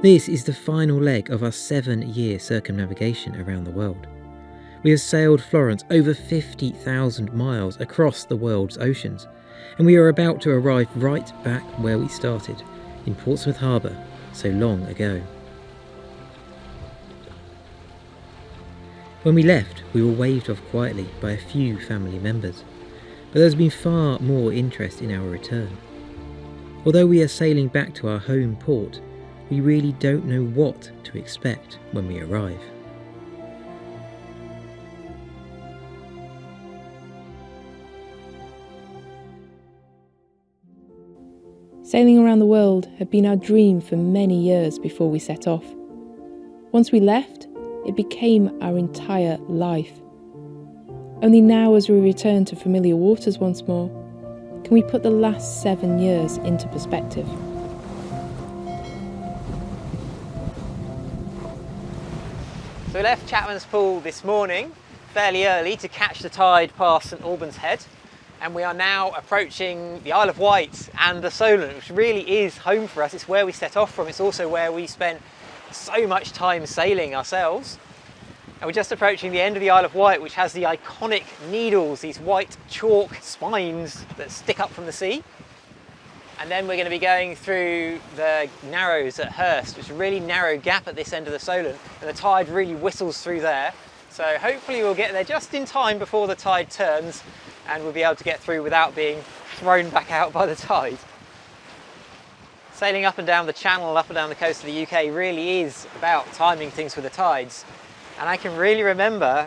This is the final leg of our 7-year circumnavigation around the world. We have sailed Florence over 50,000 miles across the world's oceans, and we are about to arrive right back where we started, in Portsmouth Harbour, so long ago. When we left, we were waved off quietly by a few family members, but there's been far more interest in our return. Although we are sailing back to our home port, we really don't know what to expect when we arrive. Sailing around the world had been our dream for many years before we set off. Once we left, it became our entire life. Only now, as we return to familiar waters once more, can we put the last 7 years into perspective. So we left Chapman's Pool this morning, fairly early, to catch the tide past St Albans Head, and we are now approaching the Isle of Wight and the Solent, which really is home for us. It's where we set off from. It's also where we spent so much time sailing ourselves. And we're just approaching the end of the Isle of Wight, which has the iconic needles, these white chalk spines that stick up from the sea. And then we're going to be going through the Narrows at Hurst, which is a really narrow gap at this end of the Solent, and the tide really whistles through there. So hopefully we'll get there just in time before the tide turns, and we'll be able to get through without being thrown back out by the tide. Sailing up and down the channel, up and down the coast of the UK really is about timing things with the tides. And I can really remember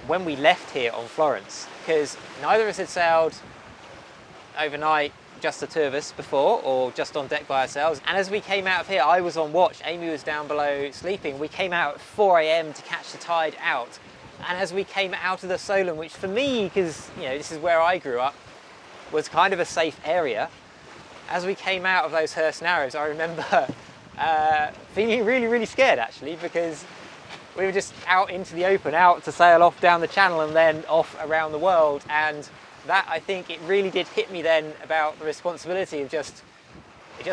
when we left here on Florence, because neither of us had sailed overnight, just the two of us before, or just on deck by ourselves. And as we came out of here, I was on watch, Amy was down below sleeping. We came out at 4 AM to catch the tide out. And as we came out of the Solent, which for me, because this is where I grew up, was kind of a safe area, as we came out of those Hurst Narrows, I remember feeling really, really scared actually, because we were just out into the open, out to sail off down the channel and then off around the world. And that, I think, it really did hit me then about the responsibility of just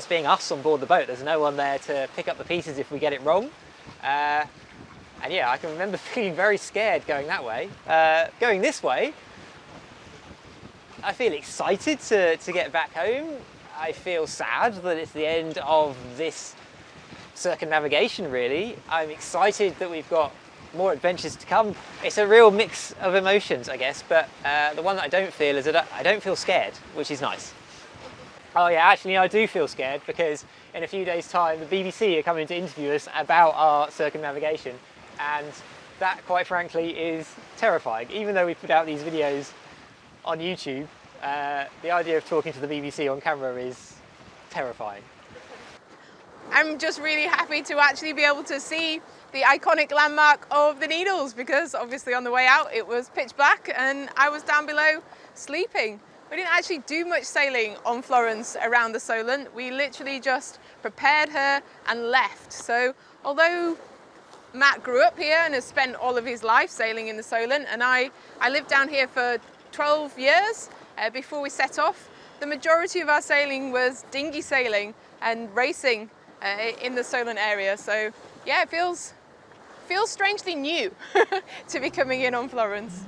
being us on board the boat. There's no one there to pick up the pieces if we get it wrong. And yeah, I can remember feeling very scared going that way. Going this way, I feel excited to get back home. I feel sad that it's the end of this circumnavigation, really. I'm excited that we've got more adventures to come. It's a real mix of emotions, I guess, but the one that I don't feel is that I don't feel scared, which is nice. Oh yeah, actually I do feel scared, because in a few days' time the BBC are coming to interview us about our circumnavigation, and that, quite frankly, is terrifying. Even though we put out these videos on YouTube, the idea of talking to the BBC on camera is terrifying. I'm just really happy to actually be able to see the iconic landmark of the Needles, because obviously on the way out it was pitch black and I was down below sleeping. We didn't actually do much sailing on Florence around the Solent. We literally just prepared her and left. So although Matt grew up here and has spent all of his life sailing in the Solent, and I lived down here for 12 years before we set off, the majority of our sailing was dinghy sailing and racing in the Solent area. So yeah, it feels strangely new to be coming in on Florence.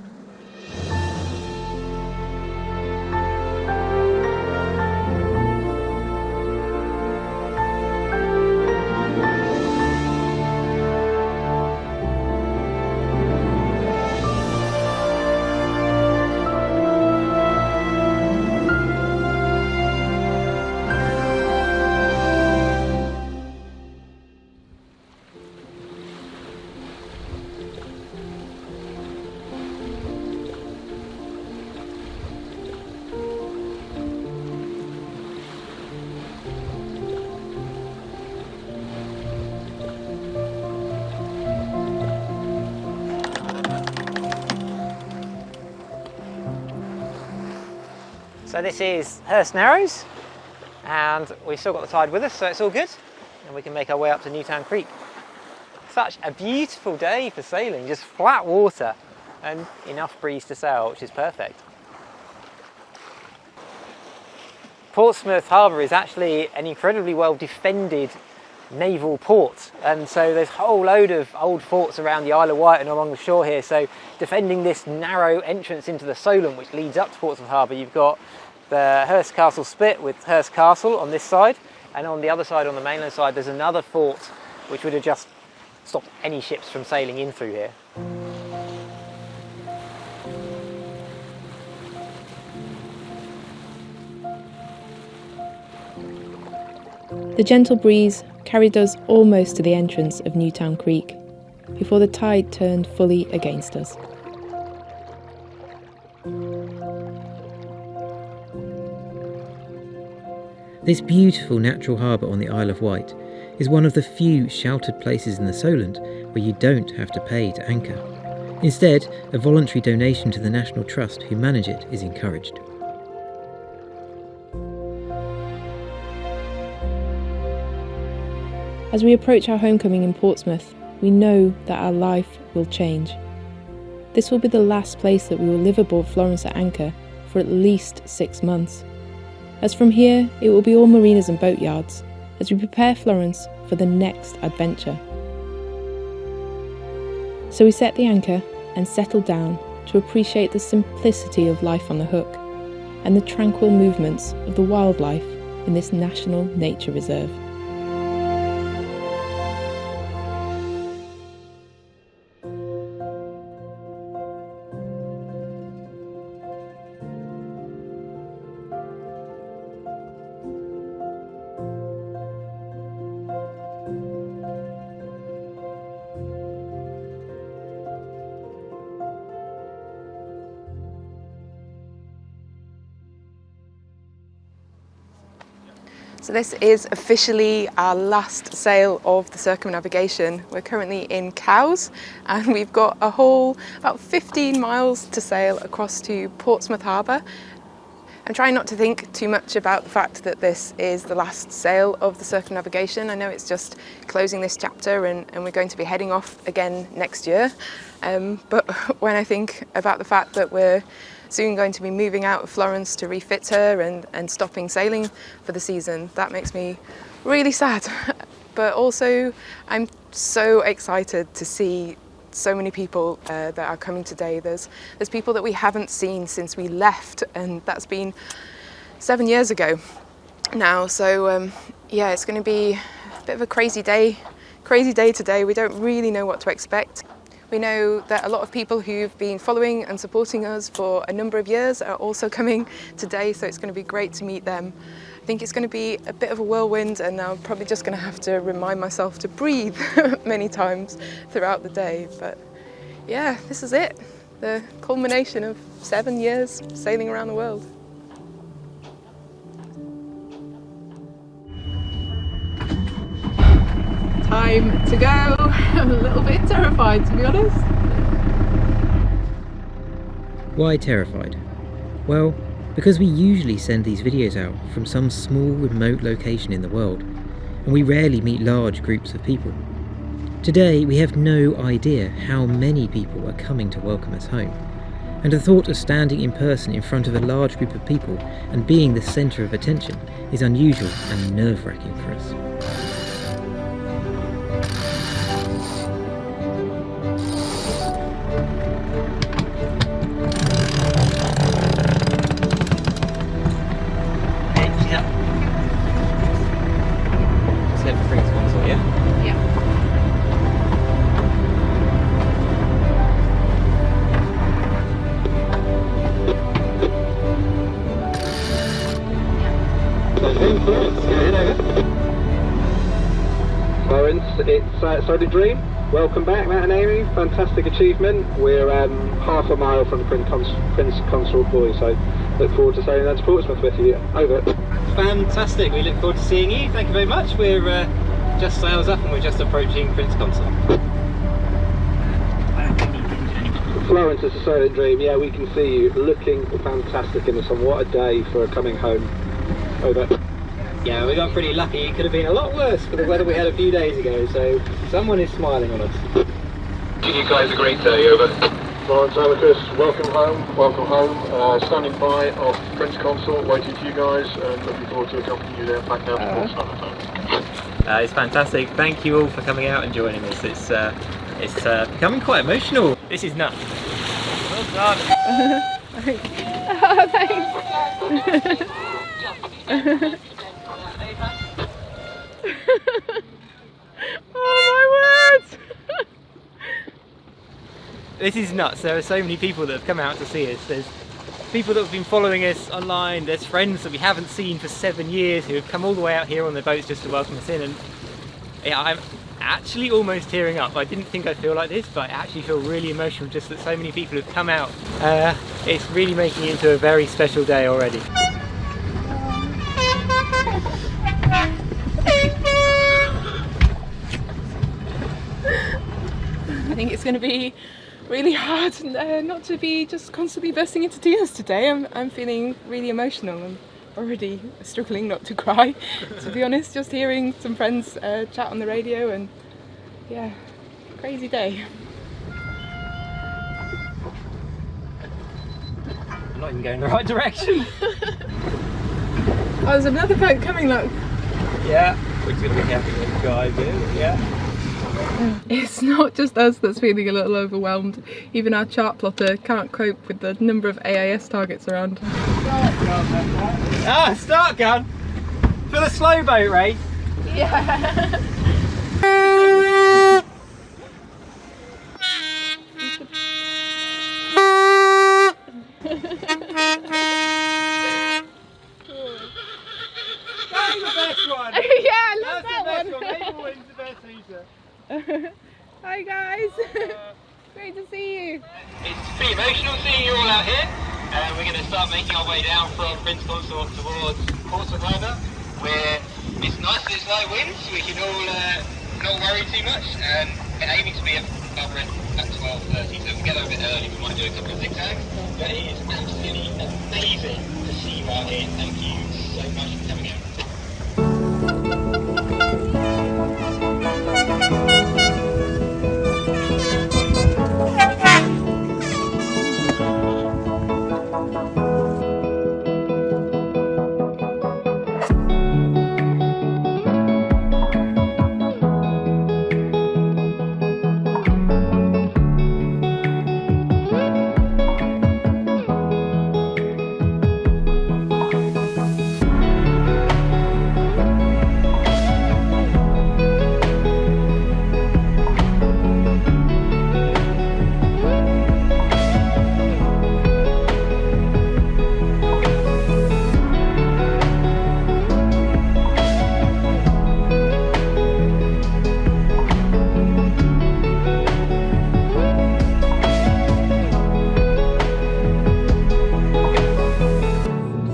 So this is Hurst Narrows, and we've still got the tide with us, so it's all good, and we can make our way up to Newtown Creek. Such a beautiful day for sailing, just flat water and enough breeze to sail, which is perfect. Portsmouth Harbour is actually an incredibly well defended naval port, and so there's a whole load of old forts around the Isle of Wight and along the shore here. So defending this narrow entrance into the Solent, which leads up to Portsmouth Harbour, you've got the Hurst Castle spit with Hurst Castle on this side, and on the other side, on the mainland side, there's another fort which would have just stopped any ships from sailing in through here. The gentle breeze carried us almost to the entrance of Newtown Creek before the tide turned fully against us. This beautiful natural harbour on the Isle of Wight is one of the few sheltered places in the Solent where you don't have to pay to anchor. Instead, a voluntary donation to the National Trust who manage it is encouraged. As we approach our homecoming in Portsmouth, we know that our life will change. This will be the last place that we will live aboard Florence at anchor for at least 6 months. As from here, it will be all marinas and boatyards as we prepare Florence for the next adventure. So we set the anchor and settle down to appreciate the simplicity of life on the hook and the tranquil movements of the wildlife in this national nature reserve. So this is officially our last sail of the circumnavigation. We're currently in Cowes and we've got a whole about 15 miles to sail across to Portsmouth Harbour. I'm trying not to think too much about the fact that this is the last sail of the circumnavigation. I know it's just closing this chapter and we're going to be heading off again next year. But when I think about the fact that we're soon going to be moving out of Florence to refit her and stopping sailing for the season, that makes me really sad. But also I'm so excited to see so many people that are coming today. There's people that we haven't seen since we left, and that's been 7 years ago now. So yeah, it's going to be a bit of a crazy day today. We don't really know what to expect. We know that a lot of people who've been following and supporting us for a number of years are also coming today, so it's going to be great to meet them. I think it's going to be a bit of a whirlwind, and I'm probably just going to have to remind myself to breathe many times throughout the day. But yeah, this is it, the culmination of 7 years sailing around the world. Time to go. I'm a little bit terrified, to be honest. Why terrified? Well, because we usually send these videos out from some small remote location in the world, and we rarely meet large groups of people. Today we have no idea how many people are coming to welcome us home, and the thought of standing in person in front of a large group of people and being the centre of attention is unusual and nerve-wracking for us. Florence, it's a dream. Welcome back, Matt and Amy. Fantastic achievement. We're half a mile from the Prince Consort Buoy, so look forward to sailing down to Portsmouth with you. Over. Fantastic. We look forward to seeing you. Thank you very much. We're just sails up and we're just approaching Prince Consort. Florence is a sailing dream. Yeah, we can see you looking fantastic in the sun. What a day for coming home. Over. Yeah, we got pretty lucky. It could have been a lot worse for the weather we had a few days ago, so someone is smiling on us. You guys a great day, over. Florence, Amicus, welcome home. Standing by off Prince Consort, waiting for you guys, and looking forward to accompanying you there back down to Portsmouth. It's fantastic. Thank you all for coming out and joining us. It's becoming quite emotional. This is nuts. Well done. Oh, thanks. Oh my word! This is nuts. There are so many people that have come out to see us. There's people that have been following us online. There's friends that we haven't seen for 7 years who have come all the way out here on their boats just to welcome us in. And yeah, I'm actually almost tearing up. I didn't think I'd feel like this, but I actually feel really emotional just that so many people have come out. It's really making it into a very special day already. I think it's going to be really hard not to be just constantly bursting into tears today. I'm feeling really emotional. I'm already struggling not to cry, to be honest, just hearing some friends chat on the radio, and yeah, crazy day. I'm not even going the right direction. Oh, there's another boat coming, look. Yeah, we're just going to be careful with the guys here, yeah. It's not just us that's feeling a little overwhelmed. Even our chart plotter can't cope with the number of AIS targets around. Ah, start gun! For the slow boat race? Yeah. That's the best one! Yeah, I love That's that the best one. one. Mabel wins the best feature. Hi guys. Great to see you. It's pretty emotional seeing you all out here. We're going to start making our way down from Prince Consort towards Portsmouth Harbour, where it's nice that it's light winds, so we can all not worry too much. We're aiming to be at Dublin at 12:30, so if we get there a bit early, we might do a couple of zigzags. But it is absolutely amazing to see you out here. Thank you so much for coming out.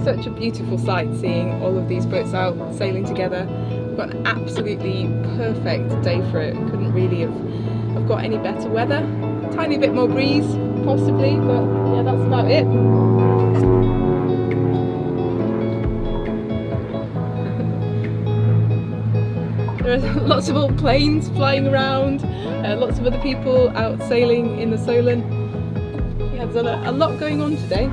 Such a beautiful sight seeing all of these boats out sailing together. We've got an absolutely perfect day for it. Couldn't really have got any better weather. Tiny bit more breeze, possibly, but yeah, that's about it. There are lots of old planes flying around, lots of other people out sailing in the Solent. Yeah, there's a lot going on today.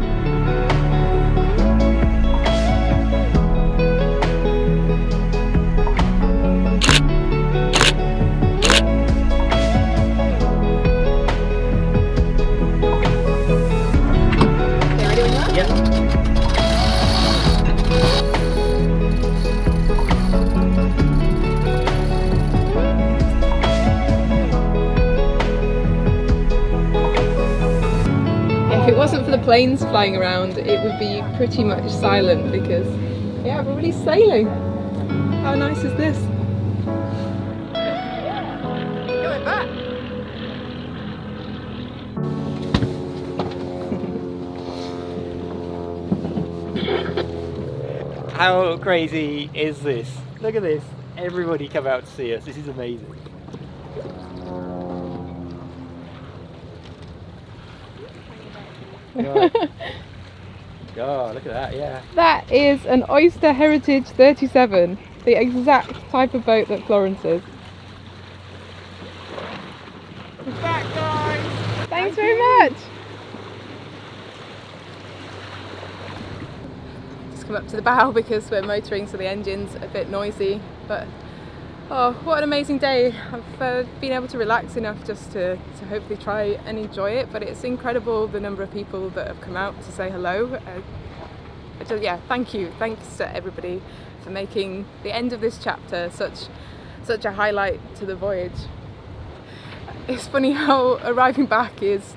If it wasn't for the planes flying around, it would be pretty much silent because, yeah, we're really sailing. How nice is this? Going back. How crazy is this? Look at this. Everybody come out to see us. This is amazing. God, look at that, yeah. That is an Oyster Heritage 37, the exact type of boat that Florence is. We're back, guys! Thanks very much! Just come up to the bow because we're motoring, so the engine's a bit noisy, but Oh, what an amazing day. I've been able to relax enough just to hopefully try and enjoy it, but it's incredible the number of people that have come out to say hello. Thank you. Thanks to everybody for making the end of this chapter such a highlight to the voyage. It's funny how arriving back is,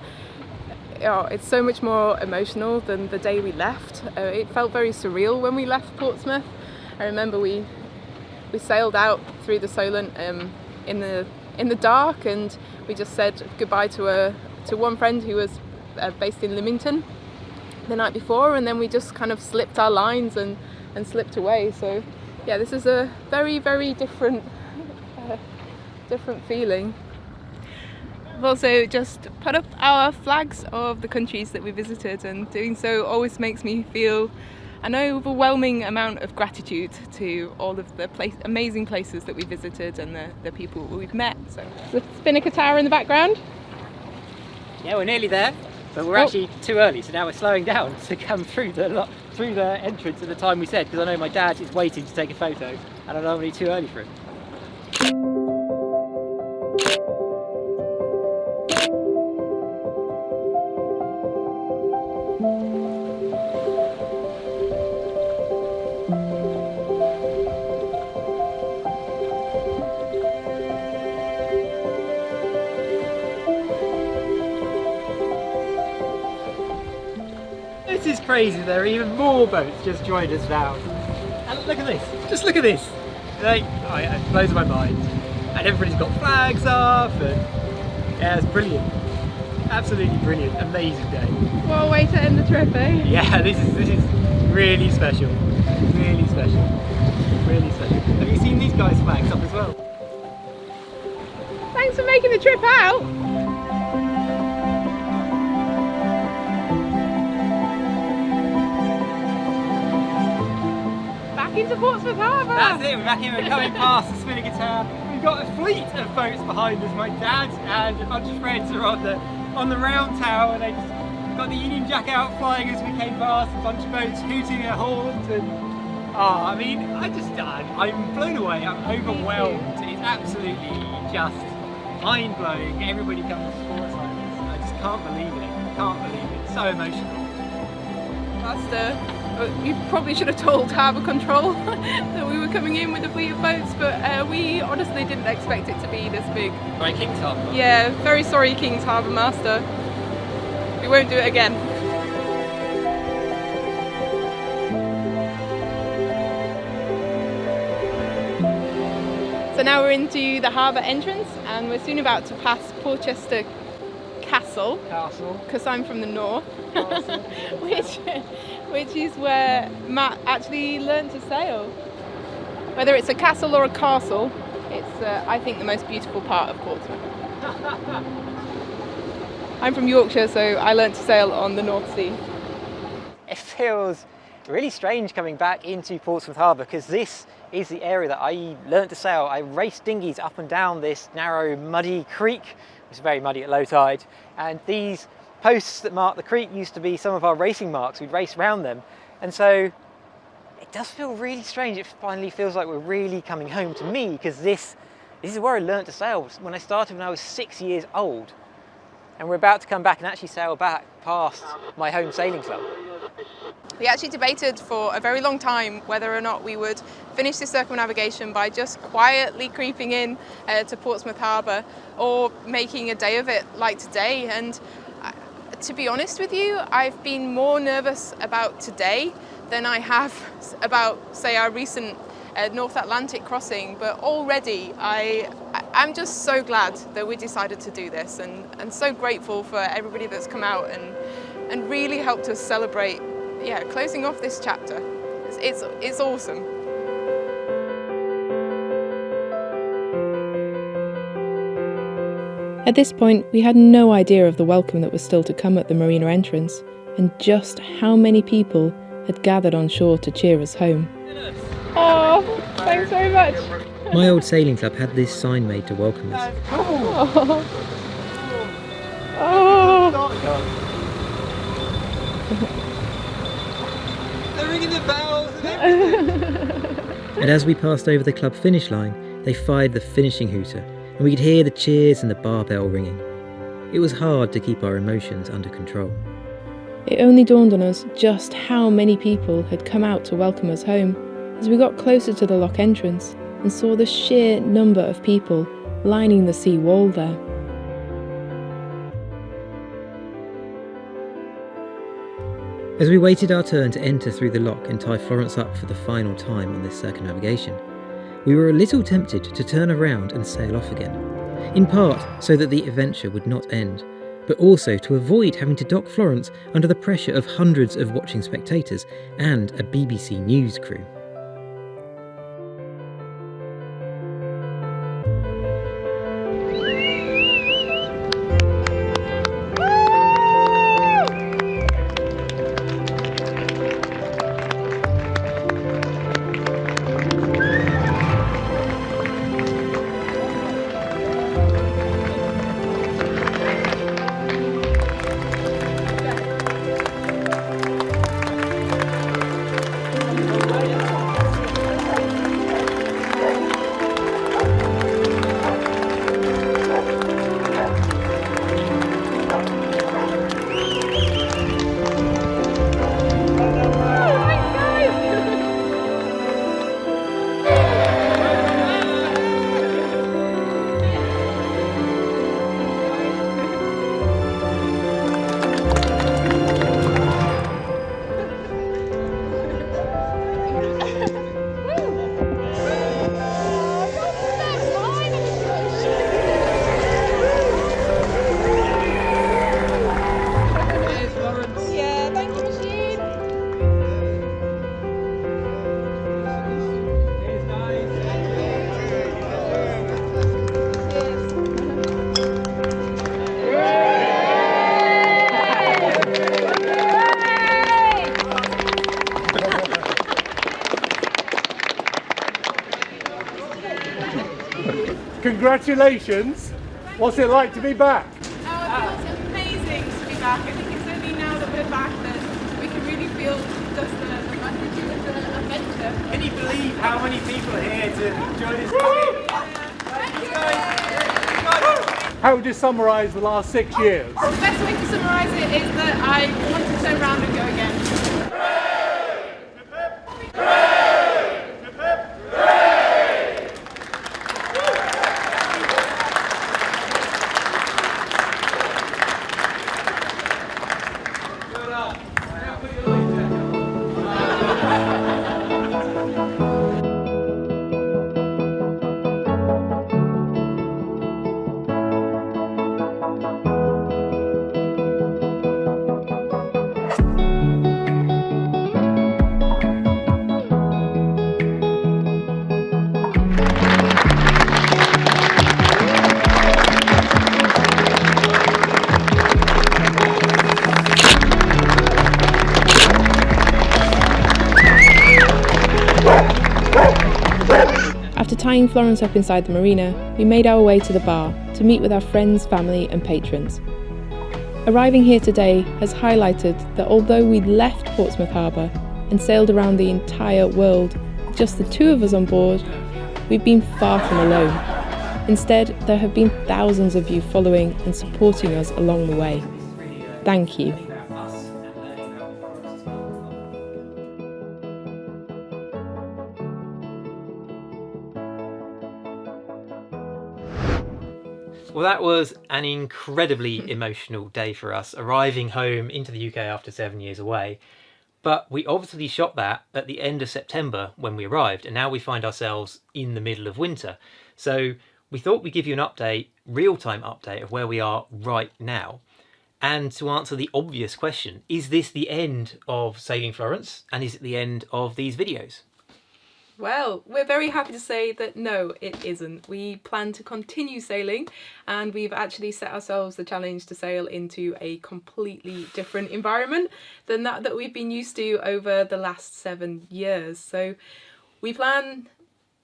it's so much more emotional than the day we left. It felt very surreal when we left Portsmouth. I remember we sailed out through the Solent in the dark, and we just said goodbye to one friend who was based in Leamington the night before, and then we just kind of slipped our lines and slipped away. So yeah, this is a very, very different feeling. We've also just put up our flags of the countries that we visited, and doing so always makes me feel an overwhelming amount of gratitude to all of the amazing places that we visited and the people we've met. So the spinnaker tower in the background. Yeah, we're nearly there, but we're actually too early, so now we're slowing down to come through the entrance at the time we said, because I know my dad is waiting to take a photo, and I don't want to be too early for him. This is crazy, there are even more boats just joined us now. And look at this, just look at this. It blows my mind. And everybody's got flags up, and yeah, it's brilliant. Absolutely brilliant, amazing day. What a way to end the trip, eh? Yeah, this is really special. Really special. Really special. Have you seen these guys' flags up as well? Thanks for making the trip out. Into Portsmouth Harbour! That's it, we're back here, we're coming past the spinnaker tower. We've got a fleet of boats behind us. My dad and a bunch of friends are on the round tower, and they just got the Union Jack out flying as we came past, a bunch of boats hooting their horns, and I'm blown away, I'm overwhelmed. It's absolutely just mind-blowing. Everybody comes to Portsmouth. I just can't believe it. I can't believe it. It's so emotional. You probably should have told Harbour Control that we were coming in with a fleet of boats, but we honestly didn't expect it to be this big. Right, King's Harbour. Yeah, very sorry, King's Harbour Master. We won't do it again. So now we're into the harbour entrance, and we're soon about to pass Porchester Castle, because I'm from the north, which is where Matt actually learned to sail. Whether it's a castle or a castle, it's I think the most beautiful part of Portsmouth. I'm from Yorkshire, so I learned to sail on the North Sea. It feels really strange coming back into Portsmouth Harbour, because this is the area that I learnt to sail. I raced dinghies up and down this narrow, muddy creek. It's very muddy at low tide, and these posts that mark the creek used to be some of our racing marks. We'd race around them, and so it does feel really strange. It finally feels like we're really coming home to me, because this is where I learnt to sail. When I started when I was 6 years old, and we're about to come back and actually sail back past my home sailing club. We actually debated for a very long time whether or not we would finish this circumnavigation by just quietly creeping in to Portsmouth Harbour, or making a day of it like today. And to be honest with you, I've been more nervous about today than I have about, say, our recent North Atlantic crossing. But already I'm just so glad that we decided to do this, and so grateful for everybody that's come out and really helped us celebrate, closing off this chapter. It's awesome. At this point, we had no idea of the welcome that was still to come at the marina entrance, and just how many people had gathered on shore to cheer us home. Oh, thanks very much. My old sailing club had this sign made to welcome us. Oh. They're ringing the bells and everything. And as we passed over the club finish line, they fired the finishing hooter, and we could hear the cheers and the bar bell ringing. It was hard to keep our emotions under control. It only dawned on us just how many people had come out to welcome us home as we got closer to the lock entrance and saw the sheer number of people lining the sea wall there. As we waited our turn to enter through the lock and tie Florence up for the final time on this circumnavigation, we were a little tempted to turn around and sail off again, in part so that the adventure would not end, but also to avoid having to dock Florence under the pressure of hundreds of watching spectators and a BBC News crew. Congratulations! What's it like to be back? Oh, it feels amazing to be back. I think it's only now that we're back that we can really feel just the magnitude of the adventure. Can you believe how many people are here to join us? How would you summarise the last 6 years? The best way to summarise it is that I want to turn around and go again. After tying Florence up inside the marina, we made our way to the bar to meet with our friends, family and patrons. Arriving here today has highlighted that although we'd left Portsmouth Harbour and sailed around the entire world with just the two of us on board, we've been far from alone. Instead, there have been thousands of you following and supporting us along the way. Thank you. Well, that was an incredibly emotional day for us, arriving home into the UK after 7 years away. But we obviously shot that at the end of September when we arrived, and now we find ourselves in the middle of winter. So we thought we'd give you an update, real-time update of where we are right now. And to answer the obvious question, is this the end of Sailing Florence? And is it the end of these videos? Well, we're very happy to say that no, it isn't. We plan to continue sailing, and we've actually set ourselves the challenge to sail into a completely different environment than that we've been used to over the last 7 years. So we plan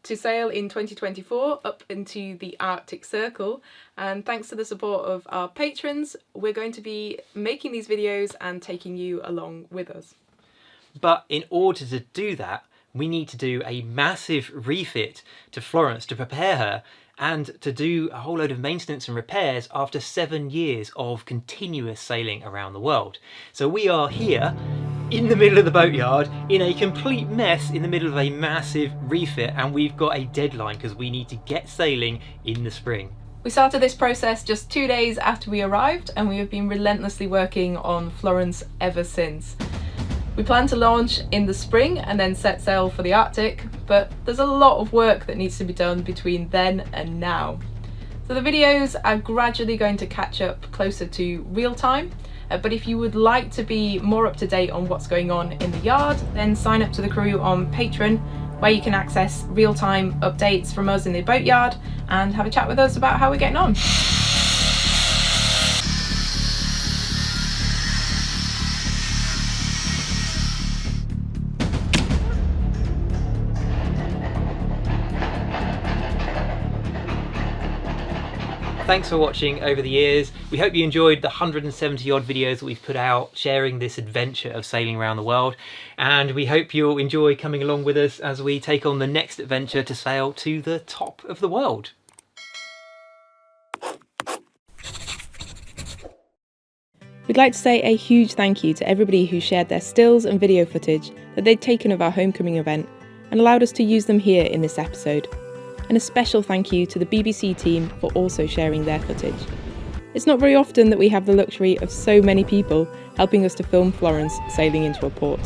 to sail in 2024 up into the Arctic Circle, and thanks to the support of our patrons, we're going to be making these videos and taking you along with us. But in order to do that, we need to do a massive refit to Florence to prepare her and to do a whole load of maintenance and repairs after 7 years of continuous sailing around the world. So we are here in the middle of the boatyard in a complete mess in the middle of a massive refit, and we've got a deadline because we need to get sailing in the spring. We started this process just 2 days after we arrived, and we have been relentlessly working on Florence ever since. We plan to launch in the spring and then set sail for the Arctic, but there's a lot of work that needs to be done between then and now. So the videos are gradually going to catch up closer to real time, but if you would like to be more up to date on what's going on in the yard, then sign up to the crew on Patreon, where you can access real-time updates from us in the boatyard and have a chat with us about how we're getting on. Thanks for watching over the years. We hope you enjoyed the 170 odd videos that we've put out sharing this adventure of sailing around the world, and we hope you'll enjoy coming along with us as we take on the next adventure to sail to the top of the world. We'd like to say a huge thank you to everybody who shared their stills and video footage that they'd taken of our homecoming event and allowed us to use them here in this episode. And a special thank you to the BBC team for also sharing their footage. It's not very often that we have the luxury of so many people helping us to film Florence sailing into a port.